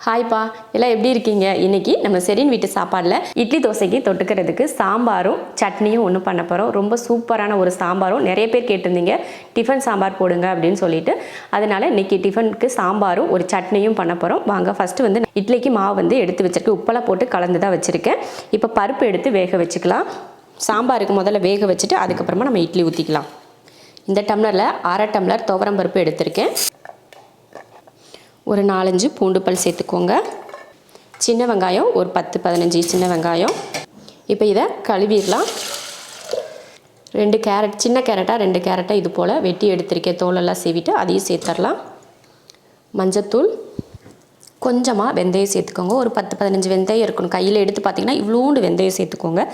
Hi பா, எல்லாம் எப்படி இருக்கீங்க? இன்னைக்கு நம்ம செரின் வீட்டு சாப்பாடில் இட்லி தோசைக்கு தொட்டுக்கிறதுக்கு சாம்பாரும் சட்னியும் ஒன்று பண்ண போகிறோம். ரொம்ப சூப்பரான ஒரு சாம்பாரும். நிறைய பேர் கேட்டிருந்தீங்க டிஃபன் சாம்பார் போடுங்க அப்படின்னு சொல்லிட்டு, அதனால இன்னைக்கு டிஃபனுக்கு சாம்பாரும் ஒரு சட்னியும் பண்ண போகிறோம். வாங்க, ஃபஸ்ட்டு வந்து இட்லிக்கு மாவு வந்து எடுத்து வச்சிருக்கேன். உப்பெல்லாம் போட்டு கலந்து தான் வச்சுருக்கேன். இப்போ பருப்பு எடுத்து வேக வச்சுக்கலாம். சாம்பாருக்கு முதல்ல வேக வச்சுட்டு அதுக்கப்புறமா நம்ம இட்லி ஊற்றிக்கலாம். இந்த டம்ளரில் அரை டம்ளர் துவரம் பருப்பு எடுத்திருக்கேன். ஒரு 4-5 பூண்டு பல் சேர்த்துக்கோங்க. சின்ன வெங்காயம் ஒரு 10-15 சின்ன வெங்காயம். இப்போ இதை கழுவிடலாம். 2 கேரட், சின்ன கேரட்டாக 2 கேரட்டாக இது போல் வெட்டி எடுத்திருக்கேன். தோலெல்லாம் சீவிட்டு அதையும் சேர்த்துடலாம். மஞ்சத்தூள், கொஞ்சமாக வெந்தயம் சேர்த்துக்கோங்க. ஒரு 10-15 வெந்தயம் இருக்கணும். கையில் எடுத்து பார்த்திங்கன்னா இவ்வளோண்டு வெந்தயம் சேர்த்துக்கோங்க.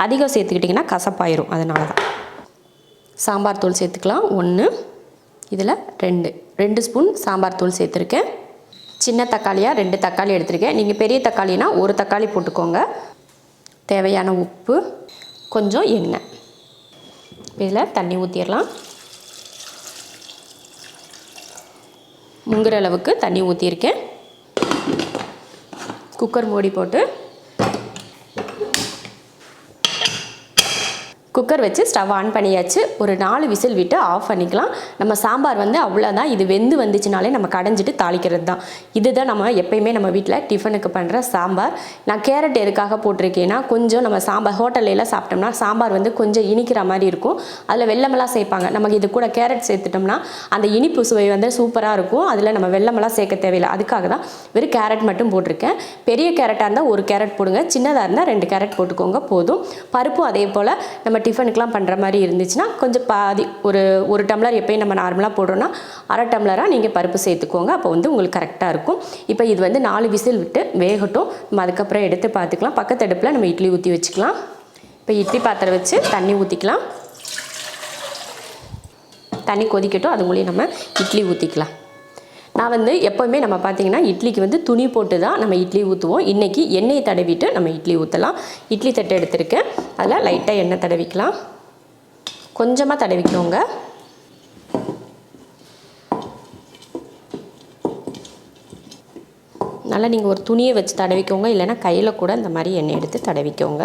அதிகம் சேர்த்துக்கிட்டிங்கன்னா கசப்பாயிரும், அதனால தான். சாம்பார் தூள் சேர்த்துக்கலாம் 1. இதில் 2 ஸ்பூன் சாம்பார் தூள் சேர்த்துருக்கேன். சின்ன தக்காளியாக 2 தக்காளி எடுத்திருக்கேன். நீங்கள் பெரிய தக்காளினா 1 தக்காளி போட்டுக்கோங்க. தேவையான உப்பு, கொஞ்சம் எண்ணெய். இதில் தண்ணி ஊற்றிடலாம். முங்குற அளவுக்கு தண்ணி ஊற்றிருக்கேன். குக்கர் மூடி போட்டு குக்கர் வச்சு ஸ்டவ் ஆன் பண்ணியாச்சு. ஒரு 4 விசில் விட்டு ஆஃப் பண்ணிக்கலாம். நம்ம சாம்பார் வந்து அவ்வளோதான். இது வெந்து வந்துச்சுனாலே நம்ம கடைஞ்சிட்டு தாளிக்கிறது தான். இதுதான் நம்ம எப்பயுமே நம்ம வீட்டில் டிஃபனுக்கு பண்ணுற சாம்பார். நான் கேரட் எதுக்காக போட்டிருக்கேன்னா, கொஞ்சம் நம்ம சாம்பார் ஹோட்டல்லாம் சாப்பிட்டோம்னா சாம்பார் வந்து கொஞ்சம் இனிக்கிற மாதிரி இருக்கும். அதில் வெல்லமெல்லாம் சேர்ப்பாங்க. நமக்கு இது கூட கேரட் சேர்த்துட்டோம்னா அந்த இனிப்பு சுவை வந்து சூப்பராக இருக்கும். அதில் நம்ம வெல்லமெல்லாம் சேர்க்க தேவையில்லை. அதுக்காக தான் வெறும் கேரட் மட்டும் போட்டிருக்கேன். பெரிய கேரட்டாக இருந்தால் 1 கேரட் போடுங்க. சின்னதாக இருந்தால் 2 கேரட் போட்டுக்கோங்க, போதும். பருப்பும் அதே போல் நம்ம டிஃபனுக்கெலாம் பண்ணுற மாதிரி இருந்துச்சுன்னா கொஞ்சம் பாதி, ஒரு டம்ளர் எப்பயும் நம்ம நார்மலாக போடுறோன்னா அரை டம்ளராக நீங்கள் பருப்பு சேர்த்துக்கோங்க. அப்போ வந்து உங்களுக்கு கரெக்டாக இருக்கும். இப்போ இது வந்து 4 விசில் விட்டு வேகட்டும். நம்ம அதுக்கப்புறம் எடுத்து பார்த்துக்கலாம். பக்கத்து அடுப்பில் நம்ம இட்லி ஊற்றி வச்சுக்கலாம். இப்போ இட்லி பாத்திரம் வச்சு தண்ணி ஊற்றிக்கலாம். தண்ணி கொதிக்கட்டும், அது மூலியம் நம்ம இட்லி ஊற்றிக்கலாம். நான் வந்து எப்போவுமே நம்ம பார்த்திங்கன்னா இட்லிக்கு வந்து துணி போட்டு தான் நம்ம இட்லி ஊற்றுவோம். இன்றைக்கி எண்ணெயை தடவிட்டு நம்ம இட்லி ஊற்றலாம். இட்லி தட்டை எடுத்திருக்கேன். அதில் லைட்டாக எண்ணெய் தடவிக்கலாம். கொஞ்சமாக தடவிக்கோங்க. நல்லா நீங்கள் ஒரு துணியை வச்சு தடவிக்கோங்க, இல்லைன்னா கையில் கூட இந்த மாதிரி எண்ணெய் எடுத்து தடவிக்கோங்க.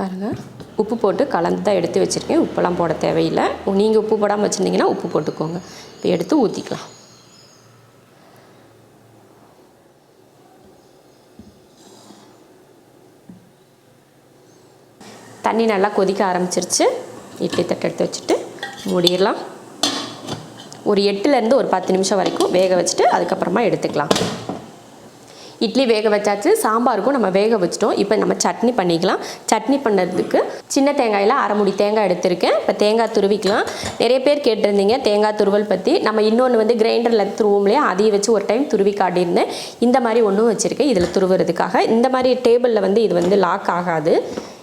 பாருங்கள், உப்பு போட்டு கலந்து தான் எடுத்து வச்சுருக்கேன். உப்பெல்லாம் போட தேவையில்லை. நீங்கள் உப்பு போடாமல் வச்சுருந்தீங்கன்னா உப்பு போட்டுக்கோங்க. இப்போ எடுத்து ஊற்றிக்கலாம். தண்ணி நல்லா கொதிக்க ஆரம்பிச்சிருச்சு. இட்லி தட்டை எடுத்து வச்சுட்டு மூடிடலாம். ஒரு 8லேருந்து ஒரு 10 நிமிஷம் வரைக்கும் வேக வச்சுட்டு அதுக்கப்புறமா எடுத்துக்கலாம். இட்லி வேக வச்சாச்சு. சாம்பாருக்கும் நம்ம வேக வச்சிட்டோம். இப்போ நம்ம சட்னி பண்ணிக்கலாம். சட்னி பண்ணுறதுக்கு சின்ன தேங்காயில் அரை மூடி தேங்காய் எடுத்திருக்கேன். இப்போ தேங்காய் துருவிக்கலாம். நிறைய பேர் கேட்டிருந்தீங்க தேங்காய் துருவல் பற்றி. நம்ம இன்னொன்று வந்து கிரைண்டரில் துருவோம்லையே, அதையும் வச்சு ஒரு டைம் துருவி காட்டியிருந்தேன். இந்த மாதிரி ஒன்றும் வச்சுருக்கேன் இதில் துருவுறதுக்காக. இந்த மாதிரி டேபிளில் வந்து இது வந்து லாக் ஆகாது.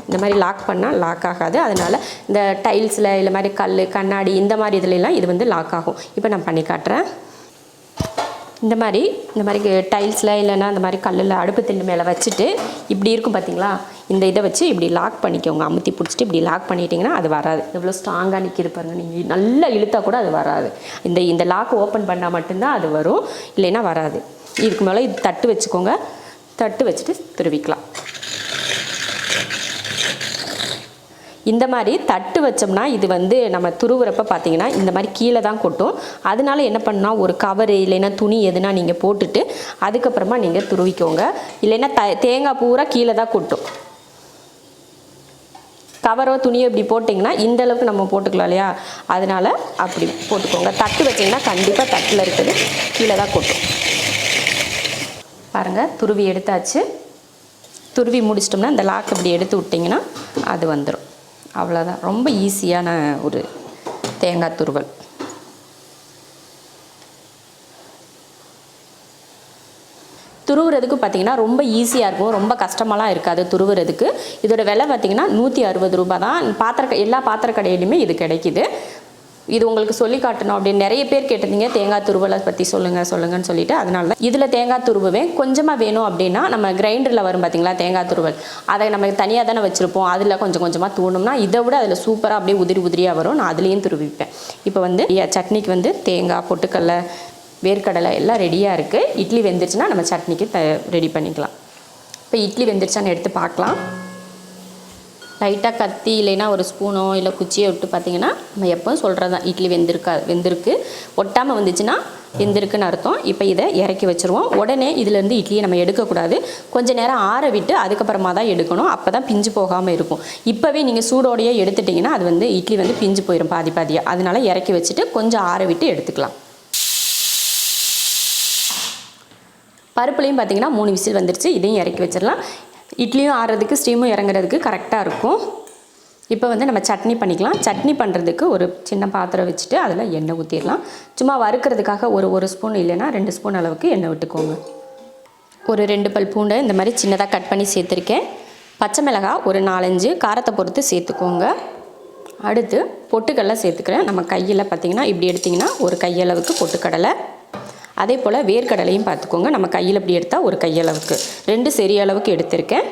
இந்த மாதிரி லாக் பண்ணால் லாக் ஆகாது. அதனால் இந்த டைல்ஸில் இல்லை மாதிரி கல், கண்ணாடி இந்த மாதிரி இதுலலாம் இது வந்து லாக் ஆகும். இப்போ நான் பண்ணி காட்டுறேன். இந்த மாதிரி டைல்ஸில் இல்லைன்னா இந்த மாதிரி கல்லில் அடுப்பு திண்டு மேலே வச்சுட்டு இப்படி இருக்கும் பார்த்தீங்களா, இந்த இதை வச்சு இப்படி லாக் பண்ணிக்கோங்க. அமுத்தி பிடிச்சிட்டு இப்படி லாக் பண்ணிட்டீங்கன்னா அது வராது. எவ்வளோ ஸ்ட்ராங்காக நிற்கிது பாருங்கள். நீங்கள் நல்லா இழுத்தா கூட அது வராது. இந்த லாக் ஓப்பன் பண்ணால் மட்டும்தான் அது வரும், இல்லைன்னா வராது. இதுக்கு மேலே இது தட்டு வச்சுக்கோங்க. தட்டு வச்சுட்டு துருவிக்கலாம். இந்த மாதிரி தட்டு வச்சோம்னா இது வந்து நம்ம துருவுறப்ப பார்த்தீங்கன்னா இந்த மாதிரி கீழே தான் கொட்டும். அதனால என்ன பண்ணால் ஒரு கவரு இல்லைன்னா துணி எதுனா நீங்கள் போட்டுட்டு அதுக்கப்புறமா நீங்கள் துருவிக்கோங்க. இல்லைன்னா தேங்காய் பூரா கீழே தான் கொட்டும். கவரோ துணியோ இப்படி போட்டிங்கன்னா இந்த அளவுக்கு நம்ம போட்டுக்கலாம் இல்லையா, அதனால் அப்படி போட்டுக்கோங்க. தட்டு வச்சிங்கன்னா கண்டிப்பாக தட்டில் இருக்குது கீழே தான் கொட்டும். பாருங்கள், துருவி எடுத்தாச்சு. துருவி முடிச்சிட்டோம்னா இந்த லாக் இப்படி எடுத்து விட்டிங்கன்னா அது வந்துடும். அவ்வளோதான். ரொம்ப ஈஸியான ஒரு தேங்காய் துருவல். துருவுறதுக்கு பார்த்திங்கன்னா ரொம்ப ஈஸியாக இருக்கும். ரொம்ப கஷ்டமெல்லாம் இருக்காது துருவுறதுக்கு. இதோட விலை பார்த்திங்கன்னா 160 ரூபா தான். எல்லா பாத்திர கடையிலையுமே இது கிடைக்கிது. இது உங்களுக்கு சொல்லி காட்டணும் அப்படின்னு நிறைய பேர் கேட்டிருந்தீங்க. தேங்காய் துருவலை பற்றி சொல்லுங்கன்னு சொல்லிட்டு, அதனால தான் இதில் தேங்காய் துருவுவேன். கொஞ்சமாக வேணும் அப்படின்னா நம்ம கிரைண்டரில் வரும் பார்த்தீங்களா தேங்காய் துருவல், அதை நம்ம தனியாக தானே வச்சுருப்போம். அதில் கொஞ்சம் கொஞ்சமாக தூணும்னா இதை விட அதில் சூப்பராக அப்படியே உதிரியாக வரும். நான் அதுலேயும் துருவிப்பேன். இப்போ வந்து சட்னிக்கு வந்து தேங்காய், பொட்டுக்கடலை, வேர்க்கடலை எல்லாம் ரெடியாக இருக்குது. இட்லி வெந்துருச்சுன்னா நம்ம சட்னிக்கு ரெடி பண்ணிக்கலாம். இப்போ இட்லி வெந்துருச்சான்னு எடுத்து பார்க்கலாம். லைட்டாக கத்தி இல்லைன்னா ஒரு ஸ்பூனோ இல்லை குச்சியை விட்டு பார்த்திங்கன்னா நம்ம எப்போவும் சொல்கிறது தான், இட்லி வெந்திருக்கு ஒட்டாமல் வந்துச்சுன்னா வெந்திருக்குன்னு அர்த்தம். இப்போ இதை இறக்கி வச்சுருவோம். உடனே இதிலேருந்து இட்லியை நம்ம எடுக்கக்கூடாது. கொஞ்சம் நேரம் ஆற விட்டு அதுக்கப்புறமா தான் எடுக்கணும். அப்போ தான் பிஞ்சு போகாமல் இருக்கும். இப்போவே நீங்கள் சூடோடையே எடுத்துட்டிங்கன்னா அது வந்து இட்லி வந்து பிஞ்சு போயிடும் பாதி பாதியாக. அதனால இறக்கி வச்சுட்டு கொஞ்சம் ஆற விட்டு எடுத்துக்கலாம். பருப்புலையும் பார்த்திங்கன்னா 3 விசில் வந்துருச்சு. இதையும் இறக்கி வச்சிடலாம். இட்லியும் ஆறுறதுக்கு ஸ்டீமும் இறங்குறதுக்கு கரெக்டாக இருக்கும். இப்போ வந்து நம்ம சட்னி பண்ணிக்கலாம். சட்னி பண்ணுறதுக்கு ஒரு சின்ன பாத்திரம் வச்சுட்டு அதில் எண்ணெய் ஊற்றிடலாம். சும்மா வறுக்கிறதுக்காக ஒரு ஸ்பூன் இல்லைன்னா 2 ஸ்பூன் அளவுக்கு எண்ணெய் விட்டுக்கோங்க. ஒரு 2 பல் பூண்டை இந்த மாதிரி சின்னதாக கட் பண்ணி சேர்த்துருக்கேன். பச்சை மிளகாய் ஒரு 4-5 காரத்தை பொறுத்து சேர்த்துக்கோங்க. அடுத்து பொட்டுக்கடலை சேர்த்துக்கிறேன். நம்ம கையில் பார்த்திங்கன்னா இப்படி எடுத்திங்கன்னா ஒரு கையளவுக்கு பொட்டுக்கடலை. அதே போல் வேர்க்கடலையும் பார்த்துக்கோங்க. நம்ம கையில் இப்படி எடுத்தால் ஒரு கையளவுக்கு 2 சரி அளவுக்கு எடுத்திருக்கேன்.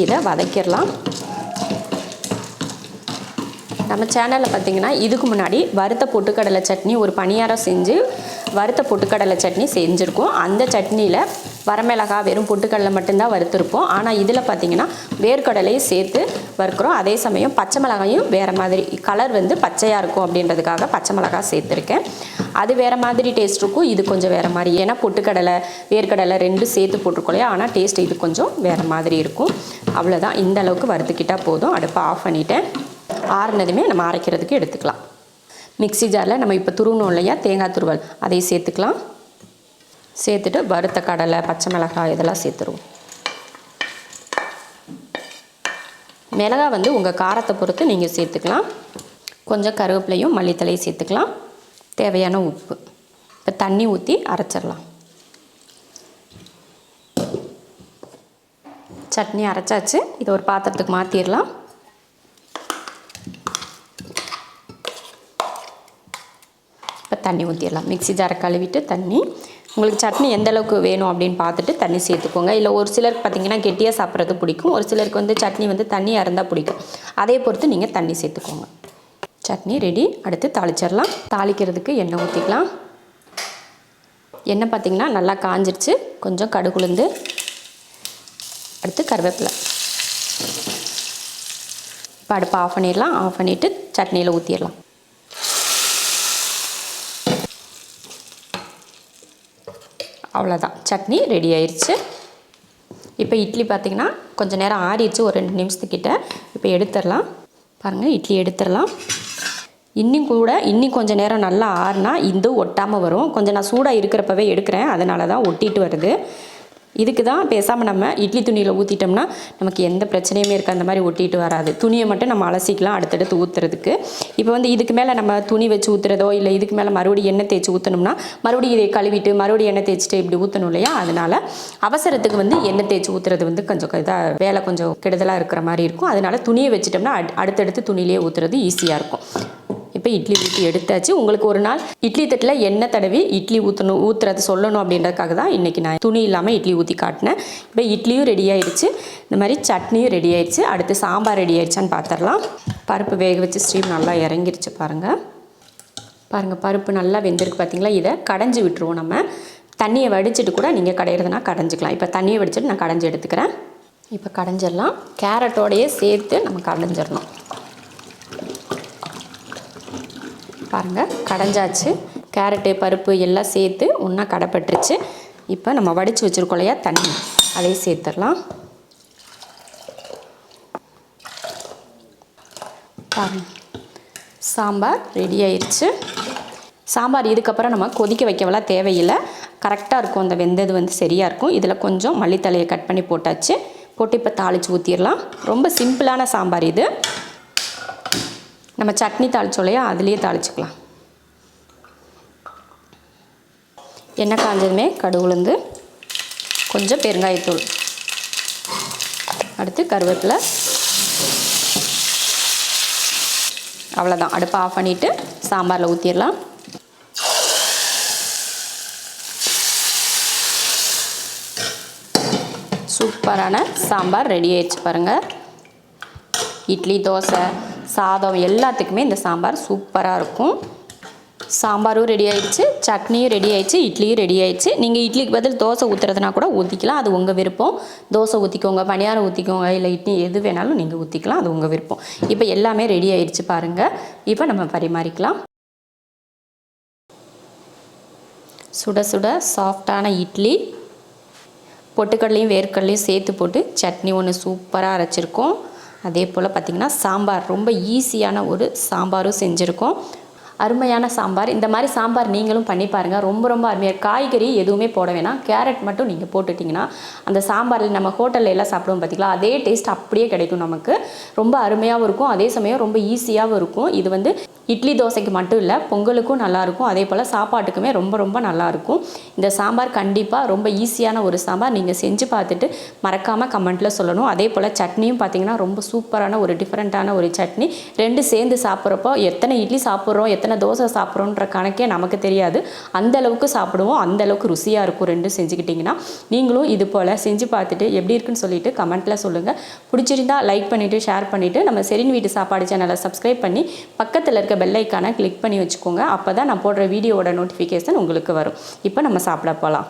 இதை வதக்கிடலாம். நம்ம சேனலில் பார்த்திங்கன்னா இதுக்கு முன்னாடி வறுத்த பொட்டுக்கடலை சட்னி ஒரு பணியாரம் செஞ்சு வறுத்த பொட்டுக்கடலை சட்னி செஞ்சுருக்கோம். அந்த சட்னியில் வரமிளகாய் வெறும் பொட்டுக்கடலை மட்டும்தான் வறுத்துருப்போம். ஆனால் இதில் பார்த்திங்கன்னா வேர்க்கடலையும் சேர்த்து வறுக்கிறோம். அதே சமயம் பச்சை மிளகாயும் வேறு மாதிரி கலர் வந்து பச்சையாக இருக்கும் அப்படின்றதுக்காக பச்சை மிளகாய் சேர்த்துருக்கேன். அது வேறு மாதிரி டேஸ்ட் இருக்கும், இது கொஞ்சம் வேறு மாதிரி. ஏன்னா பொட்டுக்கடலை வேர்க்கடலை 2 சேர்த்து போட்டிருக்கோம் இல்லையா, ஆனால் டேஸ்ட் இது கொஞ்சம் வேறு மாதிரி இருக்கும். அவ்வளோதான். இந்த அளவுக்கு வறுத்துக்கிட்டால் போதும். அடுப்பை ஆஃப் பண்ணிவிட்டேன். ஆறுனதுமே நம்ம அரைக்கிறதுக்கு எடுத்துக்கலாம். மிக்ஸி ஜாரில் நம்ம இப்போ துருவணும் இல்லையா தேங்காய் துருவல், அதை சேர்த்துக்கலாம். சேர்த்துட்டு வறுத்த கடலை பச்சை மிளகாய் இதெல்லாம் சேர்த்துருவோம். மிளகாய் வந்து உங்கள் காரத்தை பொறுத்து நீங்கள் சேர்த்துக்கலாம். கொஞ்சம் கருவேப்பிலையும் மல்லித்தலையும் சேர்த்துக்கலாம். தேவையான உப்பு. இப்போ தண்ணி ஊற்றி அரைச்சிடலாம். சட்னி அரைச்சாச்சு. இதை ஒரு பாத்திரத்துக்கு மாற்றிடலாம். இப்போ தண்ணி ஊற்றிடலாம். மிக்ஸி ஜாரை கழுவிட்டு தண்ணி, உங்களுக்கு சட்னி எந்த அளவுக்கு வேணும் அப்படின்னு பார்த்துட்டு தண்ணி சேர்த்துக்கோங்க. இல்லை ஒரு சிலருக்கு பார்த்திங்கன்னா கெட்டியாக சாப்பிட்றது பிடிக்கும், ஒரு சிலருக்கு வந்து சட்னி வந்து தண்ணியாக இருந்தால் பிடிக்கும். அதே பொறுத்து நீங்கள் தண்ணி சேர்த்துக்கோங்க. சட்னி ரெடி. அடுத்து தாளிச்சிடலாம். தாளிக்கிறதுக்கு எண்ணெய் ஊற்றிக்கலாம். எண்ணெய் பார்த்திங்கன்னா நல்லா காஞ்சிருச்சு. கொஞ்சம் கடுகுளுந்து, அடுத்து கருவேப்பிலை. இப்போ அடுப்பை ஆஃப் பண்ணிடலாம். ஆஃப் பண்ணிவிட்டு சட்னியில் ஊற்றிடலாம். அவ்வளோதான், சட்னி ரெடி ஆயிடுச்சு. இப்போ இட்லி பார்த்திங்கன்னா கொஞ்சம் நேரம் ஆறிடுச்சு, ஒரு 2 நிமிஷத்துக்கிட்ட. இப்போ எடுத்துடலாம். பாருங்கள், இட்லி எடுத்துடலாம். இன்னும் கொஞ்சம் நேரம் நல்லா ஆறுனா இந்த ஒட்டாமல் வரும். கொஞ்சம் நான் சூடாக இருக்கிறப்பவே எடுக்கிறேன், அதனால தான் ஒட்டிட்டு வருது. இதுக்கு தான் பேசாமல் நம்ம இட்லி துணியில் ஊற்றிட்டோம்னா நமக்கு எந்த பிரச்சனையுமே இருக்குது, அந்த மாதிரி ஒட்டிட்டு வராது. துணியை மட்டும் நம்ம அலசிக்கலாம் அடுத்தடுத்து ஊற்றுறதுக்கு. இப்போ வந்து இதுக்கு மேலே நம்ம துணி வச்சு ஊற்றுறதோ இல்லை இதுக்கு மேலே மறுபடியும் எண்ணெய் தேய்ச்சி ஊற்றணும்னா மறுபடியும் இதை கழுவிட்டு மறுபடியும் எண்ணெய் தேய்ச்சிட்டு இப்படி ஊற்றணும் இல்லையா. அதனால் அவசரத்துக்கு வந்து எண்ணெய் தேய்ச்சி ஊற்றுறது வந்து கொஞ்சம் இதாக வேலை கொஞ்சம் கெடுதலாக இருக்கிற மாதிரி இருக்கும். அதனால் துணியை வச்சிட்டோம்னா அடுத்தடுத்து துணியிலே ஊற்றுறது ஈஸியாக இருக்கும். இப்போ இட்லி ஊற்றி எடுத்தாச்சு. உங்களுக்கு ஒரு நாள் இட்லி தட்டில் எண்ணெய் தடவி இட்லி ஊற்றுறது சொல்லணும் அப்படின்றதுக்காக தான் இன்றைக்கி நான் துணி இல்லாமல் இட்லி ஊற்றி காட்டினேன். இப்போ இட்லியும் ரெடி ஆயிடுச்சு, இந்த மாதிரி சட்னியும் ரெடி ஆயிடுச்சு. அடுத்து சாம்பார் ரெடி ஆயிடுச்சான்னு பார்த்துடலாம். பருப்பு வேக வச்சு ஸ்டீம் நல்லா இறங்கிருச்சு பாருங்கள். பருப்பு நல்லா வெந்திருக்கு பார்த்தீங்களா. இதை கடைஞ்சி விட்டுருவோம். நம்ம தண்ணியை வடிச்சிட்டு கூட நீங்கள் கடையிறதுனா கடைஞ்சிக்கலாம். இப்போ தண்ணியை வடிச்சிட்டு நான் கடைஞ்சி எடுத்துக்கிறேன். இப்போ கடைஞ்சிடலாம். கேரட்டோடையே சேர்த்து நம்ம கடைஞ்சிடணும். பாருங்கள், கடைஞ்சாச்சு. கேரட்டு பருப்பு எல்லாம் சேர்த்து ஒன்றா கடைப்பட்டுருச்சு. இப்போ நம்ம வடித்து வச்சுருக்கோம் இல்லையா தண்ணி, அதையும் சேர்த்துடலாம். பாருங்கள், சாம்பார் ரெடி ஆயிடுச்சு. சாம்பார் இதுக்கப்புறம் நம்ம கொதிக்க வைக்கவெல்லாம் தேவையில்லை, கரெக்டாக இருக்கும். அந்த வெந்தது வந்து சரியாக இருக்கும். இதில் கொஞ்சம் மல்லித்தலையை கட் பண்ணி போட்டாச்சு. போட்டு இப்போ தாளித்து ஊற்றிடலாம். ரொம்ப சிம்பிளான சாம்பார் இது. நம்ம சட்னி தாளிச்சோம் இல்லையா, அதுலேயே தாளிச்சுக்கலாம். எண்ணெய் காஞ்சதுமே கடுகு உளுந்து, கொஞ்சம் பெருங்காயத்தூள், அடுத்து கருவேப்பிலை. அவ்வளோதான். அடுப்பை ஆஃப் பண்ணிவிட்டு சாம்பாரில் ஊற்றிடலாம். சூப்பரான சாம்பார் ரெடி ஆயிடுச்சு பாருங்கள். இட்லி, தோசை, சாதம் எல்லாத்துக்குமே இந்த சாம்பார் சூப்பராக இருக்கும். சாம்பாரும் ரெடி ஆயிடுச்சு, சட்னியும் ரெடி ஆயிடுச்சு, இட்லியும் ரெடி ஆயிடுச்சு. நீங்கள் இட்லிக்கு பதில் தோசை ஊற்றுறதுனா கூட ஊற்றிக்கலாம், அது உங்கள் விருப்பம். தோசை ஊற்றிக்கோங்க, பணியாரம் ஊற்றிக்கோங்க, இல்லை இட்லி எது வேணாலும் நீங்கள் ஊற்றிக்கலாம், அது உங்கள் விருப்பம். இப்போ எல்லாமே ரெடி ஆயிடுச்சு பாருங்கள். இப்போ நம்ம பரிமாறிக்கலாம். சுட சுட சாஃப்டான இட்லி, பொட்டுக்கடலையும் வேர்க்கடலையும் சேர்த்து போட்டு சட்னி ஒன்று சூப்பராக அரைச்சிருக்கோம். அதே போல் பார்த்திங்கன்னா சாம்பார், ரொம்ப ஈஸியான ஒரு சாம்பாரும் செஞ்சுருக்கோம். அருமையான சாம்பார். இந்த மாதிரி சாம்பார் நீங்களும் பண்ணி பாருங்கள். ரொம்ப ரொம்ப அருமையாக, காய்கறி எதுவுமே போட வேணாம், கேரட் மட்டும் நீங்கள் போட்டுட்டிங்கன்னா அந்த சாம்பாரில் நம்ம ஹோட்டலில் எல்லாம் சாப்பிடுவோம் பார்த்திங்களா, அதே டேஸ்ட் அப்படியே கிடைக்கும் நமக்கு. ரொம்ப அருமையாகவும் இருக்கும், அதே சமயம் ரொம்ப ஈஸியாகவும் இருக்கும். இது வந்து இட்லி தோசைக்கு மட்டும் இல்லை, பொங்கலுக்கும் நல்லாயிருக்கும், அதே போல் சாப்பாட்டுக்குமே ரொம்ப ரொம்ப நல்லாயிருக்கும். இந்த சாம்பார் கண்டிப்பாக ரொம்ப ஈஸியான ஒரு சாம்பார். நீங்கள் செஞ்சு பார்த்துட்டு மறக்காமல் கமெண்ட்டில் சொல்லணும். அதே போல் சட்னியும் பார்த்திங்கன்னா ரொம்ப சூப்பரான ஒரு டிஃப்ரெண்ட்டான ஒரு சட்னி. ரெண்டு சேர்ந்து சாப்பிட்றப்போ எத்தனை இட்லி சாப்பிட்றோம், எத்தனை தோசை சாப்பிட்றோன்ற கணக்கே நமக்கு தெரியாது, அந்தளவுக்கு சாப்பிடுவோம், அந்தளவுக்கு ருசியாக இருக்கும். ரெண்டும் செஞ்சுக்கிட்டிங்கன்னா நீங்களும் இது போல் செஞ்சு பார்த்துட்டு எப்படி இருக்குன்னு சொல்லிவிட்டு கமெண்ட்டில் சொல்லுங்கள். பிடிச்சிருந்தா லைக் பண்ணிவிட்டு ஷேர் பண்ணிவிட்டு நம்ம செரின் வீட்டு சாப்பாடு சேனலை சப்ஸ்கிரைப் பண்ணி பக்கத்தில் இருக்க பெல் ஐக்கானை கிளிக் பண்ணி வச்சுக்கோங்க. அப்போ தான் நான் போடுற வீடியோவோட நோட்டிஃபிகேஷன் உங்களுக்கு வரும். இப்போ நம்ம சாப்பிட போகலாம்.